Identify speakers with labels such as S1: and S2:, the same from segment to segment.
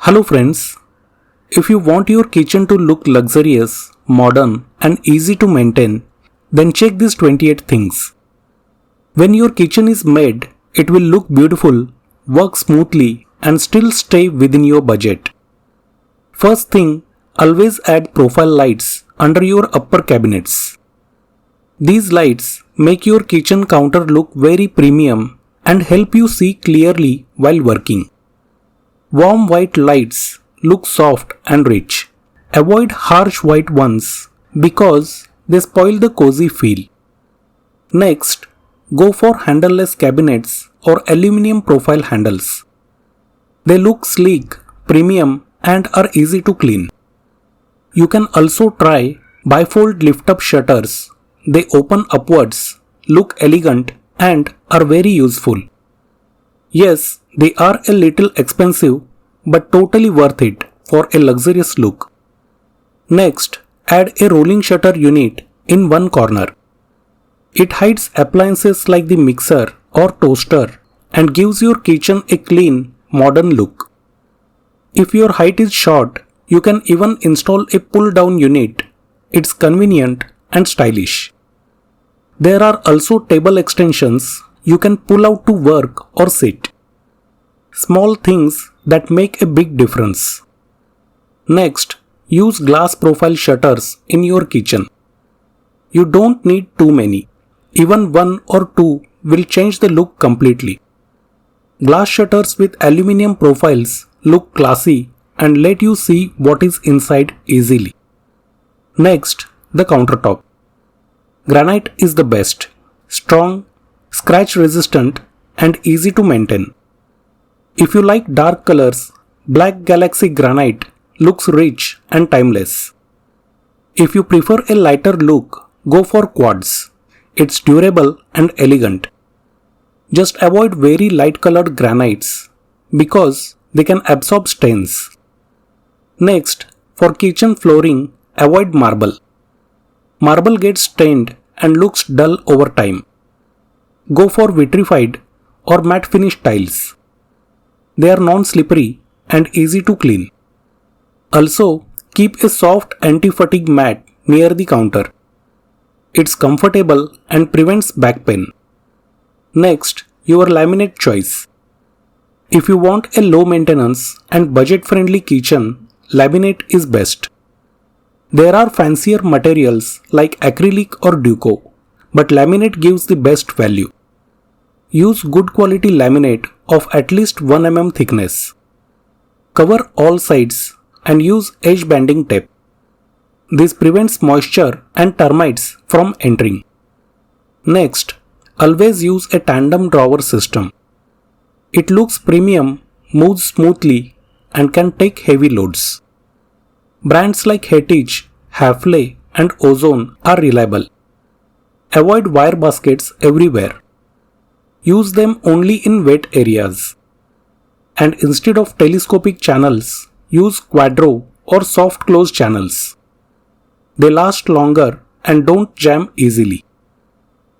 S1: Hello friends, if you want your kitchen to look luxurious, modern and easy to maintain, then check these 28 things. When your kitchen is made, it will look beautiful, work smoothly and still stay within your budget. First thing, always add profile lights under your upper cabinets. These lights make your kitchen counter look very premium and help you see clearly while working. Warm white lights look soft and rich. Avoid harsh white ones because they spoil the cozy feel. Next, go for handleless cabinets or aluminium profile handles. They look sleek, premium and are easy to clean. You can also try bifold lift-up shutters. They open upwards, look elegant and are very useful. Yes, they are a little expensive but totally worth it for a luxurious look. Next, add a rolling shutter unit in one corner. It hides appliances like the mixer or toaster and gives your kitchen a clean, modern look. If your height is short, you can even install a pull-down unit. It's convenient and stylish. There are also table extensions you can pull out to work or sit. Small things that make a big difference. Next, use glass profile shutters in your kitchen. You don't need too many. Even one or two will change the look completely. Glass shutters with aluminium profiles look classy and let you see what is inside easily. Next, the countertop. Granite is the best. Strong, scratch resistant and easy to maintain. If you like dark colors, Black Galaxy Granite looks rich and timeless. If you prefer a lighter look, go for quartz. It's durable and elegant. Just avoid very light colored granites because they can absorb stains. Next, for kitchen flooring, avoid marble. Marble gets stained and looks dull over time. Go for vitrified or matte finish tiles. They are non-slippery and easy to clean. Also, keep a soft anti-fatigue mat near the counter. It's comfortable and prevents back pain. Next, your laminate choice. If you want a low maintenance and budget-friendly kitchen, laminate is best. There are fancier materials like acrylic or duco, but laminate gives the best value. Use good quality laminate of at least 1 mm thickness. Cover all sides and use edge banding tape. This prevents moisture and termites from entering. Next, always use a tandem drawer system. It looks premium, moves smoothly and can take heavy loads. Brands like Heritage, Hafele and Ozone are reliable. Avoid wire baskets everywhere. Use them only in wet areas. And instead of telescopic channels, use quadro or soft close channels. They last longer and don't jam easily.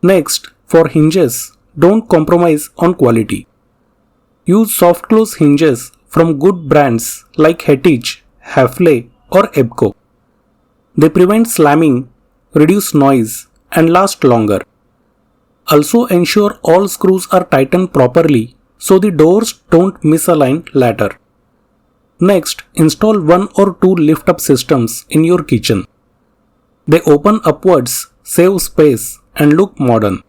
S1: Next, for hinges, don't compromise on quality. Use soft close hinges from good brands like Heritage, Hafele or Ebco. They prevent slamming, reduce noise and last longer. Also ensure all screws are tightened properly so the doors don't misalign later. Next, install 1 or 2 lift-up systems in your kitchen. They open upwards, save space and look modern.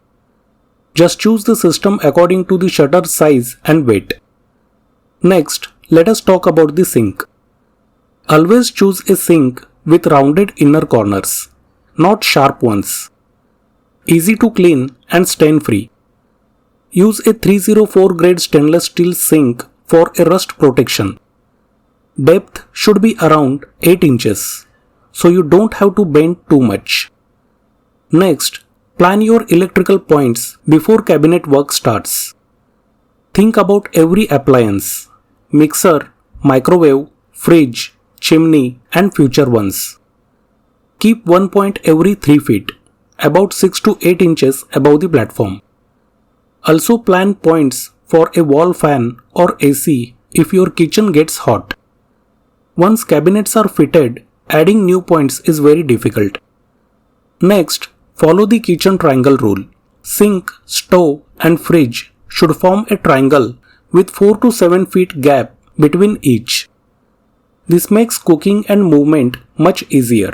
S1: Just choose the system according to the shutter size and weight. Next, let us talk about the sink. Always choose a sink with rounded inner corners, not sharp ones. Easy to clean and stain free. Use a 304 grade stainless steel sink for a rust protection. Depth should be around 8 inches, so you don't have to bend too much. Next, plan your electrical points before cabinet work starts. Think about every appliance, mixer, microwave, fridge, chimney and future ones. Keep one point every 3 feet, about 6 to 8 inches above the platform. Also plan points for a wall fan or AC if your kitchen gets hot. Once cabinets are fitted, adding new points is very difficult. Next, follow the kitchen triangle rule. Sink, stove and fridge should form a triangle with 4 to 7 feet gap between each. This makes cooking and movement much easier.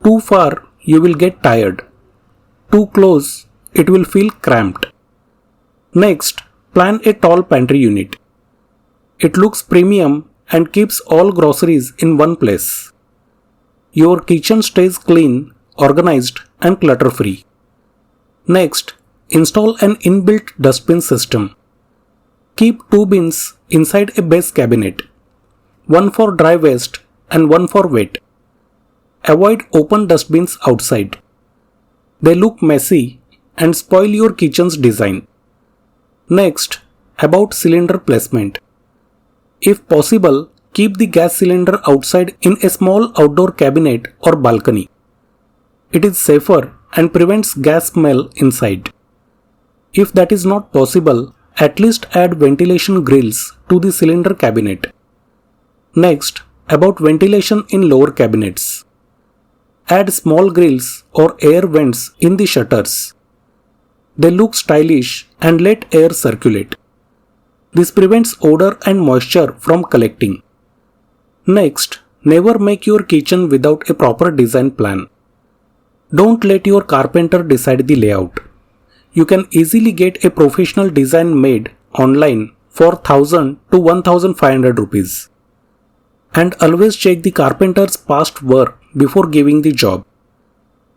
S1: Too far, you will get tired. Too close, it will feel cramped. Next, plan a tall pantry unit. It looks premium and keeps all groceries in one place. Your kitchen stays clean, organized and clutter-free. Next, install an inbuilt dustbin system. Keep 2 bins inside a base cabinet, one for dry waste and one for wet. Avoid open dustbins outside. They look messy and spoil your kitchen's design. Next, about cylinder placement. If possible, keep the gas cylinder outside in a small outdoor cabinet or balcony. It is safer and prevents gas smell inside. If that is not possible, at least add ventilation grills to the cylinder cabinet. Next, about ventilation in lower cabinets. Add small grills or air vents in the shutters. They look stylish and let air circulate. This prevents odor and moisture from collecting. Next, never make your kitchen without a proper design plan. Don't let your carpenter decide the layout. You can easily get a professional design made online for 1000 to 1500 rupees. And always check the carpenter's past work before giving the job.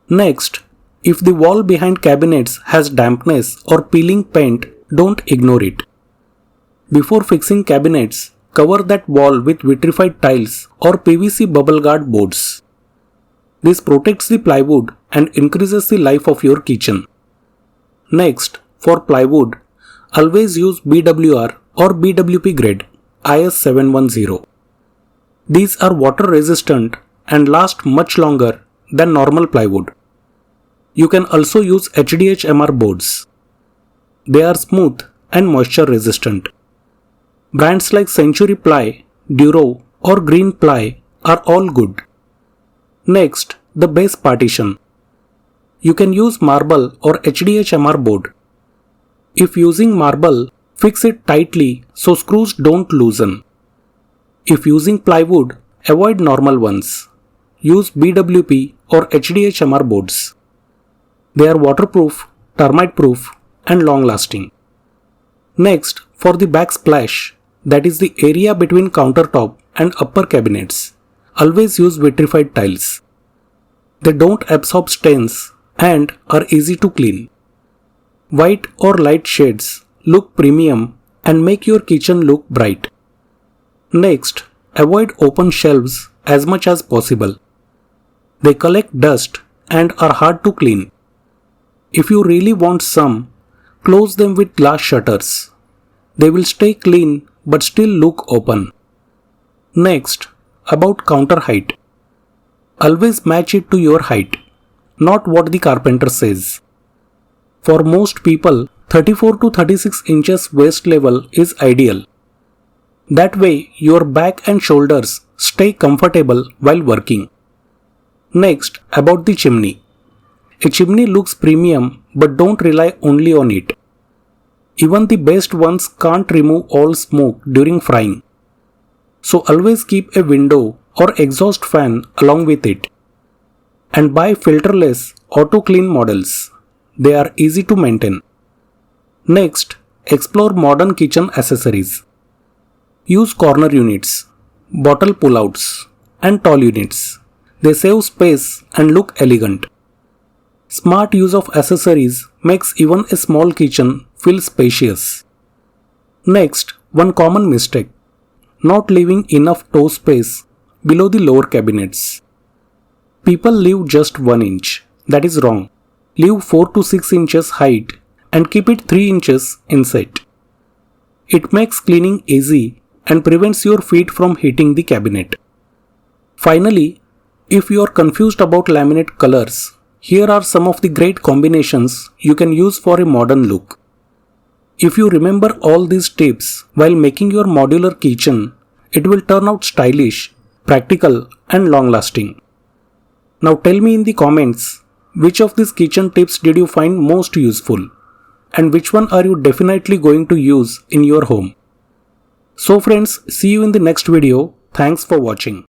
S1: Next, if the wall behind cabinets has dampness or peeling paint, don't ignore it. Before fixing cabinets, cover that wall with vitrified tiles or PVC bubble guard boards. This protects the plywood and increases the life of your kitchen. Next, for plywood, always use BWR or BWP grade IS 710. These are water resistant and last much longer than normal plywood. You can also use HDHMR boards. They are smooth and moisture resistant. Brands like Century Ply, Duro or Green Ply are all good. Next, the base partition. You can use marble or HDHMR board. If using marble, fix it tightly so screws don't loosen. If using plywood, avoid normal ones. Use BWP or HDHMR boards. They are waterproof, termite proof and long lasting. Next, for the backsplash, that is the area between countertop and upper cabinets, always use vitrified tiles. They don't absorb stains and are easy to clean. White or light shades look premium and make your kitchen look bright. Next, avoid open shelves as much as possible. They collect dust and are hard to clean. If you really want some, close them with glass shutters. They will stay clean but still look open. Next, about counter height. Always match it to your height, not what the carpenter says. For most people, 34 to 36 inches waist level is ideal. That way, your back and shoulders stay comfortable while working. Next, about the chimney. A chimney looks premium, but don't rely only on it. Even the best ones can't remove all smoke during frying. So always keep a window or exhaust fan along with it. And buy filterless auto clean models. They are easy to maintain. Next, explore modern kitchen accessories. Use corner units, bottle pullouts, and tall units. They save space and look elegant. Smart use of accessories makes even a small kitchen feel spacious. Next, one common mistake: not leaving enough toe space below the lower cabinets. People leave just 1 inch. That is wrong. Leave 4 to 6 inches height and keep it 3 inches inside. It makes cleaning easy and prevents your feet from hitting the cabinet. Finally, if you are confused about laminate colors, here are some of the great combinations you can use for a modern look. If you remember all these tips while making your modular kitchen, it will turn out stylish, practical and long lasting. Now tell me in the comments, which of these kitchen tips did you find most useful? And which one are you definitely going to use in your home? So friends, see you in the next video. Thanks for watching.